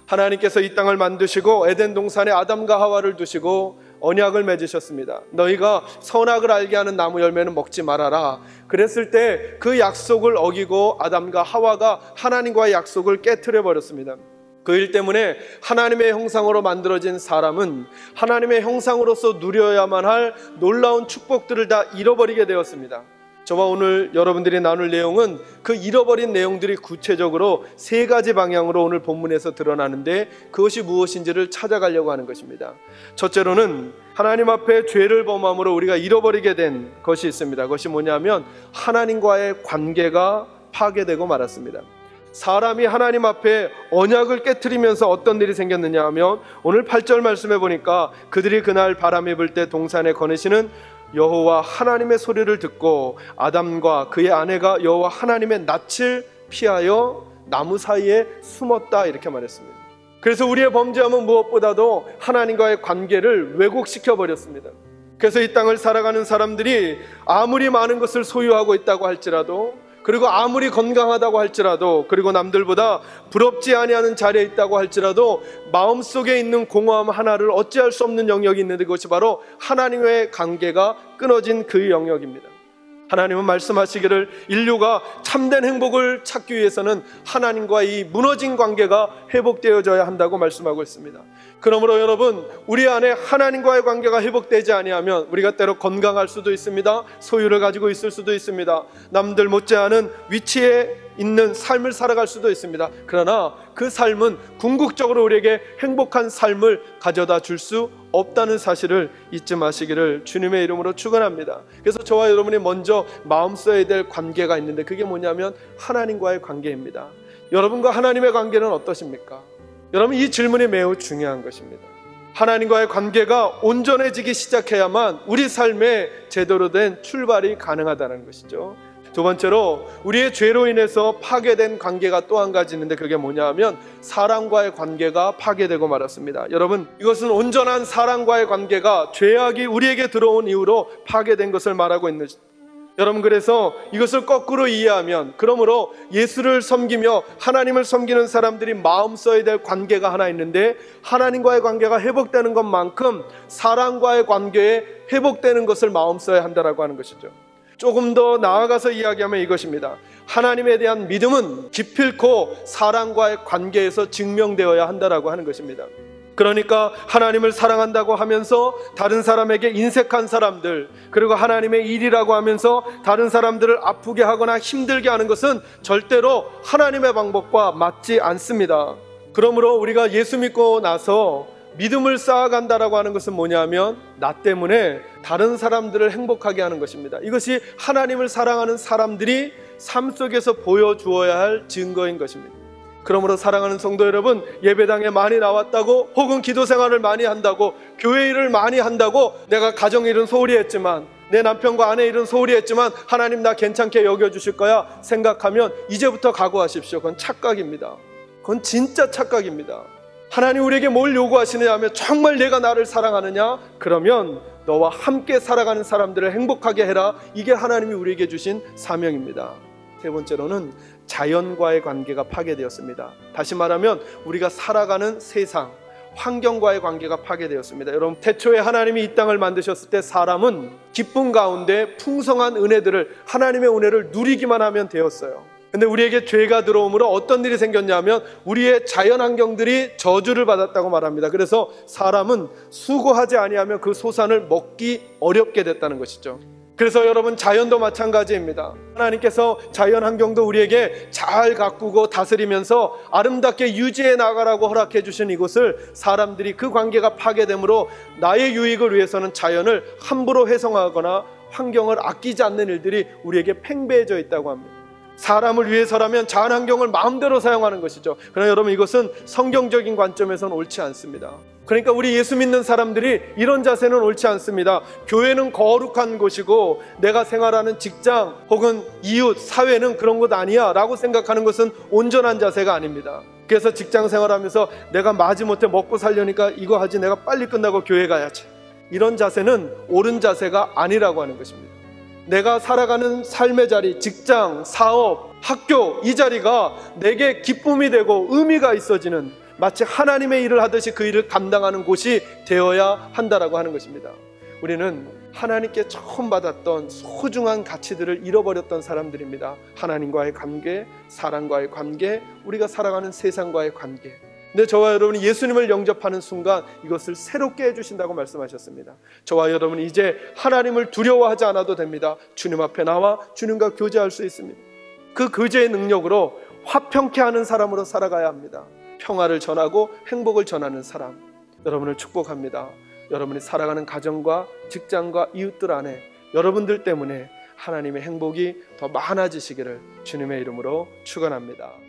하나님께서 이 땅을 만드시고 에덴 동산에 아담과 하와를 두시고 언약을 맺으셨습니다. 너희가 선악을 알게 하는 나무 열매는 먹지 말아라. 그랬을 때 그 약속을 어기고 아담과 하와가 하나님과의 약속을 깨트려 버렸습니다. 그 일 때문에 하나님의 형상으로 만들어진 사람은 하나님의 형상으로서 누려야만 할 놀라운 축복들을 다 잃어버리게 되었습니다. 저와 오늘 여러분들이 나눌 내용은 그 잃어버린 내용들이 구체적으로 세 가지 방향으로 오늘 본문에서 드러나는데, 그것이 무엇인지를 찾아가려고 하는 것입니다. 첫째로는 하나님 앞에 죄를 범함으로 우리가 잃어버리게 된 것이 있습니다. 그것이 뭐냐면 하나님과의 관계가 파괴되고 말았습니다. 사람이 하나님 앞에 언약을 깨트리면서 어떤 일이 생겼느냐 하면, 오늘 8절 말씀해 보니까 그들이 그날 바람이 불 때 동산에 거느시는 여호와 하나님의 소리를 듣고 아담과 그의 아내가 여호와 하나님의 낯을 피하여 나무 사이에 숨었다, 이렇게 말했습니다. 그래서 우리의 범죄함은 무엇보다도 하나님과의 관계를 왜곡시켜 버렸습니다. 그래서 이 땅을 살아가는 사람들이 아무리 많은 것을 소유하고 있다고 할지라도, 그리고 아무리 건강하다고 할지라도, 그리고 남들보다 부럽지 아니하는 자리에 있다고 할지라도 마음속에 있는 공허함 하나를 어찌할 수 없는 영역이 있는데, 그것이 바로 하나님의 관계가 끊어진 그 영역입니다. 하나님은 말씀하시기를 인류가 참된 행복을 찾기 위해서는 하나님과 이 무너진 관계가 회복되어져야 한다고 말씀하고 있습니다. 그러므로 여러분, 우리 안에 하나님과의 관계가 회복되지 아니하면 우리가 때로 건강할 수도 있습니다. 소유를 가지고 있을 수도 있습니다. 남들 못지않은 위치에 있는 삶을 살아갈 수도 있습니다. 그러나 그 삶은 궁극적으로 우리에게 행복한 삶을 가져다 줄 수 없다는 사실을 잊지 마시기를 주님의 이름으로 축원합니다. 그래서 저와 여러분이 먼저 마음 써야 될 관계가 있는데, 그게 뭐냐면 하나님과의 관계입니다. 여러분과 하나님의 관계는 어떠십니까? 여러분, 이 질문이 매우 중요한 것입니다. 하나님과의 관계가 온전해지기 시작해야만 우리 삶에 제대로 된 출발이 가능하다는 것이죠. 두 번째로, 우리의 죄로 인해서 파괴된 관계가 또 한 가지 있는데, 그게 뭐냐 하면 사랑과의 관계가 파괴되고 말았습니다. 여러분, 이것은 온전한 사랑과의 관계가 죄악이 우리에게 들어온 이후로 파괴된 것을 말하고 있는 것입니다. 여러분, 그래서 이것을 거꾸로 이해하면, 그러므로 예수를 섬기며 하나님을 섬기는 사람들이 마음 써야 될 관계가 하나 있는데, 하나님과의 관계가 회복되는 것만큼 사랑과의 관계에 회복되는 것을 마음 써야 한다라고 하는 것이죠. 조금 더 나아가서 이야기하면 이것입니다. 하나님에 대한 믿음은 기필코 사랑과의 관계에서 증명되어야 한다라고 하는 것입니다. 그러니까 하나님을 사랑한다고 하면서 다른 사람에게 인색한 사람들, 그리고 하나님의 일이라고 하면서 다른 사람들을 아프게 하거나 힘들게 하는 것은 절대로 하나님의 방법과 맞지 않습니다. 그러므로 우리가 예수 믿고 나서 믿음을 쌓아간다라고 하는 것은 뭐냐면 나 때문에 다른 사람들을 행복하게 하는 것입니다. 이것이 하나님을 사랑하는 사람들이 삶 속에서 보여주어야 할 증거인 것입니다. 그러므로 사랑하는 성도 여러분, 예배당에 많이 나왔다고, 혹은 기도 생활을 많이 한다고, 교회 일을 많이 한다고 내가 가정 일은 소홀히 했지만, 내 남편과 아내 일은 소홀히 했지만 하나님 나 괜찮게 여겨주실 거야 생각하면 이제부터 각오하십시오. 그건 착각입니다. 그건 진짜 착각입니다. 하나님 우리에게 뭘 요구하시느냐 하면, 정말 내가 나를 사랑하느냐? 그러면 너와 함께 살아가는 사람들을 행복하게 해라. 이게 하나님이 우리에게 주신 사명입니다. 세 번째로는 자연과의 관계가 파괴되었습니다. 다시 말하면 우리가 살아가는 세상, 환경과의 관계가 파괴되었습니다. 여러분, 태초에 하나님이 이 땅을 만드셨을 때 사람은 기쁨 가운데 풍성한 은혜들을, 하나님의 은혜를 누리기만 하면 되었어요. 근데 우리에게 죄가 들어오므로 어떤 일이 생겼냐면 우리의 자연 환경들이 저주를 받았다고 말합니다. 그래서 사람은 수고하지 아니하면 그 소산을 먹기 어렵게 됐다는 것이죠. 그래서 여러분, 자연도 마찬가지입니다. 하나님께서 자연 환경도 우리에게 잘 가꾸고 다스리면서 아름답게 유지해 나가라고 허락해 주신 이곳을 사람들이 그 관계가 파괴되므로 나의 유익을 위해서는 자연을 함부로 훼손하거나 환경을 아끼지 않는 일들이 우리에게 팽배해져 있다고 합니다. 사람을 위해서라면 자연 환경을 마음대로 사용하는 것이죠. 그러나 여러분, 이것은 성경적인 관점에서는 옳지 않습니다. 그러니까 우리 예수 믿는 사람들이 이런 자세는 옳지 않습니다. 교회는 거룩한 곳이고 내가 생활하는 직장 혹은 이웃, 사회는 그런 곳 아니야 라고 생각하는 것은 온전한 자세가 아닙니다. 그래서 직장 생활하면서 내가 마지못해 먹고 살려니까 이거 하지, 내가 빨리 끝나고 교회 가야지, 이런 자세는 옳은 자세가 아니라고 하는 것입니다. 내가 살아가는 삶의 자리, 직장, 사업, 학교, 이 자리가 내게 기쁨이 되고 의미가 있어지는, 마치 하나님의 일을 하듯이 그 일을 감당하는 곳이 되어야 한다라고 하는 것입니다. 우리는 하나님께 처음 받았던 소중한 가치들을 잃어버렸던 사람들입니다. 하나님과의 관계, 사람과의 관계, 우리가 살아가는 세상과의 관계. 근데 저와 여러분이 예수님을 영접하는 순간 이것을 새롭게 해주신다고 말씀하셨습니다. 저와 여러분이 이제 하나님을 두려워하지 않아도 됩니다. 주님 앞에 나와 주님과 교제할 수 있습니다. 그 교제의 능력으로 화평케 하는 사람으로 살아가야 합니다. 평화를 전하고 행복을 전하는 사람. 여러분을 축복합니다. 여러분이 살아가는 가정과 직장과 이웃들 안에 여러분들 때문에 하나님의 행복이 더 많아지시기를 주님의 이름으로 축원합니다.